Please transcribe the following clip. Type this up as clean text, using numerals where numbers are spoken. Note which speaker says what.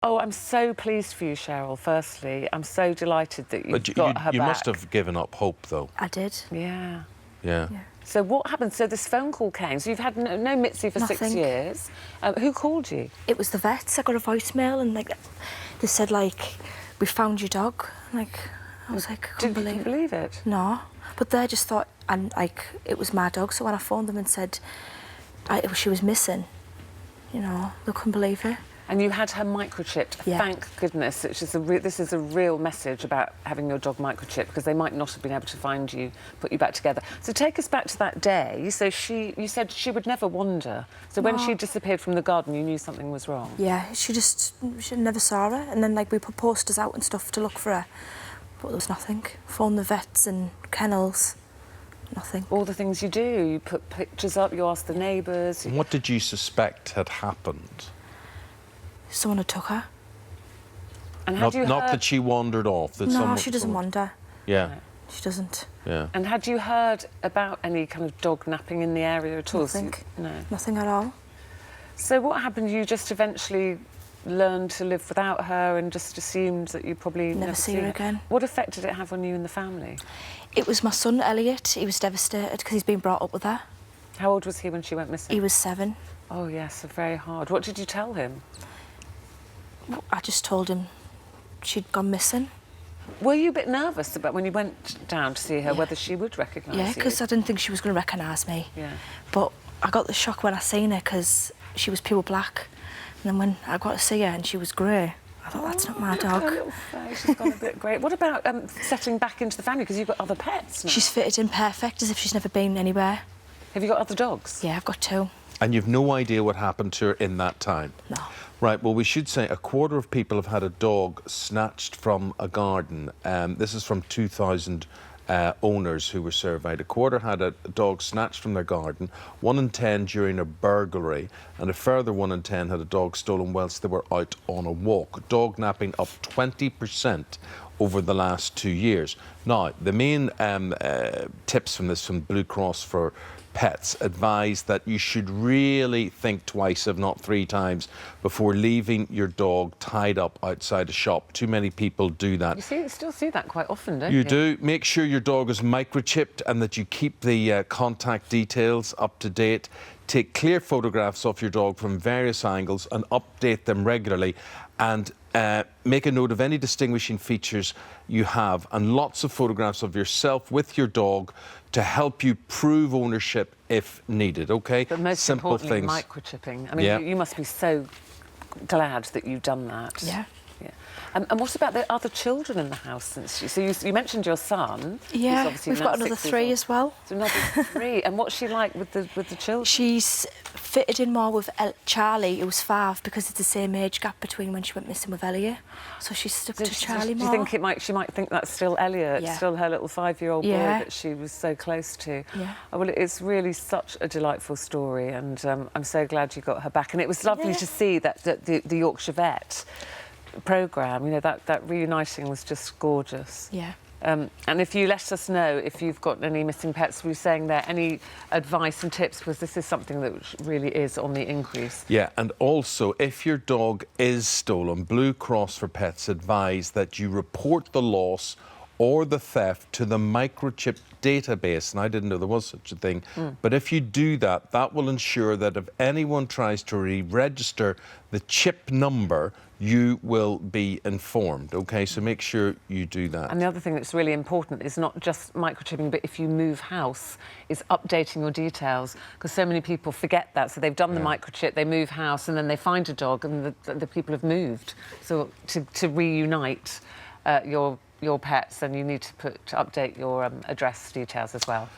Speaker 1: Oh, I'm so pleased for you, Cheryl, firstly. I'm so delighted that you've
Speaker 2: But
Speaker 1: got her
Speaker 2: you
Speaker 1: back.
Speaker 2: must have given up hope, though.
Speaker 3: I did.
Speaker 1: Yeah.
Speaker 2: Yeah.
Speaker 1: So what happened? So this phone call came. So you've had no Mitzy for 6
Speaker 3: Nothing.
Speaker 1: years. Who called you?
Speaker 3: It was the vets. I got a voicemail and, like, they said, like, we found your dog. Like, I was like, I couldn't
Speaker 1: Didn't believe it?
Speaker 3: No. But they just thought, and like, it was my dog. So when I phoned them and said she was missing, you know, they couldn't believe it.
Speaker 1: And you had her microchipped.
Speaker 3: Yeah.
Speaker 1: Thank goodness. It's just this is a real message about having your dog microchipped, because they might not have been able to find you, put you back together. So take us back to that day. So you said she would never wander. So when she disappeared from the garden, you knew something was wrong.
Speaker 3: Yeah, she never saw her. And then, like, we put posters out and stuff to look for her. But there was nothing. Phoned the vets and kennels. Nothing.
Speaker 1: All the things you do. You put pictures up, you ask the neighbours.
Speaker 2: And what did you suspect had happened?
Speaker 3: Someone had took her.
Speaker 1: And had you
Speaker 2: Not
Speaker 1: heard...
Speaker 2: that she wandered off. That
Speaker 3: No, she doesn't wander.
Speaker 2: Yeah.
Speaker 1: No.
Speaker 3: She doesn't.
Speaker 2: Yeah.
Speaker 1: And had you heard about any kind of dog napping in the area at all?
Speaker 3: Nothing.
Speaker 1: No.
Speaker 3: Nothing at all.
Speaker 1: So what happened? You just eventually learned to live without her and just assumed that you probably
Speaker 3: Never see her again.
Speaker 1: What effect did it have on you and the family?
Speaker 3: It was my son, Elliot. He was devastated because he's been brought up with her.
Speaker 1: How old was he when she went missing?
Speaker 3: He was 7.
Speaker 1: Oh, yes, so very hard. What did you tell him?
Speaker 3: I just told him she'd gone missing.
Speaker 1: Were you a bit nervous about when you went down to see her, whether she would recognise you?
Speaker 3: Yeah, because I didn't think she was going to recognise me.
Speaker 1: Yeah.
Speaker 3: But I got the shock when I seen her because she was pure black. And then when I got to see her and she was grey, I thought, that's not my
Speaker 1: Look at
Speaker 3: dog.
Speaker 1: her little face. She's gone a bit great. What about settling back into the family? Because you've got other pets now.
Speaker 3: She's fitted in perfect, as if she's never been anywhere.
Speaker 1: Have you got other dogs?
Speaker 3: Yeah, I've got 2.
Speaker 2: And you've no idea what happened to her in that time?
Speaker 3: No.
Speaker 2: Right, well, we should say a quarter of people have had a dog snatched from a garden. This is from 2,000 owners who were surveyed. A quarter had a dog snatched from their garden, 1 in 10 during a burglary, and a further 1 in 10 had a dog stolen whilst they were out on a walk. Dog napping up 20% over the last 2 years. Now, the main tips from this, from Blue Cross for Pets, advise that you should really think twice, if not 3 times, before leaving your dog tied up outside a shop. Too many people do that.
Speaker 1: You still see that quite often, don't you?
Speaker 2: You do. Make sure your dog is microchipped and that you keep the contact details up to date. Take clear photographs of your dog from various angles and update them regularly. And make a note of any distinguishing features you have, and lots of photographs of yourself with your dog to help you prove ownership if needed, OK?
Speaker 1: But most
Speaker 2: simple
Speaker 1: importantly,
Speaker 2: things.
Speaker 1: microchipping. I mean, you must be so glad that you've done that.
Speaker 3: Yeah.
Speaker 1: Yeah. And what about the other children in the house since you... So you mentioned your son.
Speaker 3: Yeah,
Speaker 1: obviously
Speaker 3: we've
Speaker 1: now
Speaker 3: got another
Speaker 1: 6 years
Speaker 3: 3
Speaker 1: old.
Speaker 3: as well.
Speaker 1: So another 3. And what's she like with the children?
Speaker 3: She's fitted in more with Charlie, who was 5, because it's the same age gap between when she went missing with Elliot. So she's stuck to Charlie more.
Speaker 1: Do you think she might think that's still Elliot,
Speaker 3: Yeah.
Speaker 1: still her little 5-year-old boy that she was so close to?
Speaker 3: Yeah.
Speaker 1: Oh, well, it's really such a delightful story, and I'm so glad you got her back. And it was lovely to see that the Yorkshire Vet programme, you know, that reuniting was just gorgeous.
Speaker 3: Yeah.
Speaker 1: And if you let us know if you've got any missing pets, we were saying there, any advice and tips, because this is something that really is on the increase.
Speaker 2: Yeah, and also, if your dog is stolen, Blue Cross for Pets advise that you report the loss or the theft to the microchip database. And I didn't know there was such a thing. But if you do that, that will ensure that if anyone tries to re-register the chip number, you will be informed, OK? So make sure you do that.
Speaker 1: And the other thing that's really important is not just microchipping, but if you move house, is updating your details, because so many people forget that. So they've done the microchip, they move house, and then they find a dog, and the people have moved. So to reunite your pets, then you need to update your address details as well.